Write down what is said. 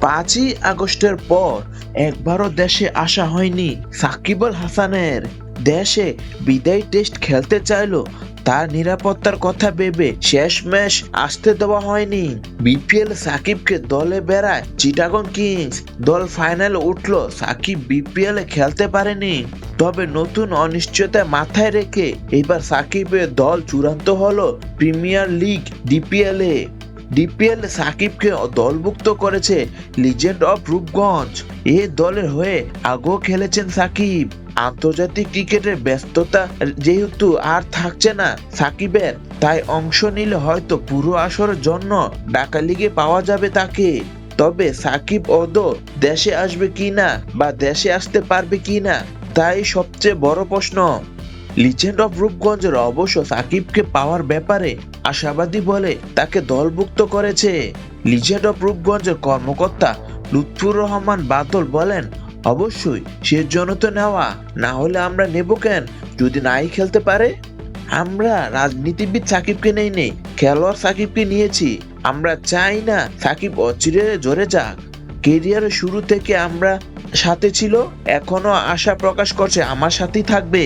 5ই আগস্টের পর একবারও দেশে আসা হয়নি সাকিব আল হাসানের। দেশে বিদায়ী টেস্ট খেলতে চাইলো, তার নিরাপত্তার কথা ভেবে শেষমেশ আসতে দেওয়া হয়নি। বিপিএল সাকিবকে দলে বেড়ায় চিটাগং কিংস, দল ফাইনালে উঠলো, সাকিব বিপিএল এ খেলতে পারেনি। তবে নতুন অনিশ্চয়তা মাথায় রেখে এবার সাকিবের দল চূড়ান্ত হলো প্রিমিয়ার লিগ ডিপিএল সাকিবকে দলভুক্ত করেছে লিজেন্ড অফ রূপগঞ্জ। এই দলের হয়ে আগেও খেলেছেন সাকিব। আন্তর্জাতিক ক্রিকেটের ব্যস্ততা যেহেতু আর থাকছে না সাকিবের, তাই অংশ নিলে হয়তো পুরো আসরের জন্য ঢাকা লিগে পাওয়া যাবে তাকে। তবে সাকিব ওদো দেশে আসবে কিনা বা দেশে আসতে পারবে কিনা, তাই সবচেয়ে বড় প্রশ্ন। লিজেন্ড অফ রূপগঞ্জের অবশ্য সাকিবকে পাওয়ার ব্যাপারে আশাবাদী বলে তাকে দলভুক্ত করেছে। লিজেন্ড অফ রূপগঞ্জের কর্মকর্তা লুৎফুর রহমান বাদল বলেন, অবশ্যই সে জন্য তো নেওয়া, না হলে আমরা নেব কেন যদি নাই খেলতে পারে। আমরা রাজনীতিবিদ সাকিবকে নেই, খেলোয়াড় সাকিবকে নিয়েছি। আমরা চাই না সাকিব অচিরে ঝরে যাক। কেরিয়ারের শুরু থেকে আমরা সাথে ছিল, এখনো আশা প্রকাশ করছে আমার সাথেই থাকবে।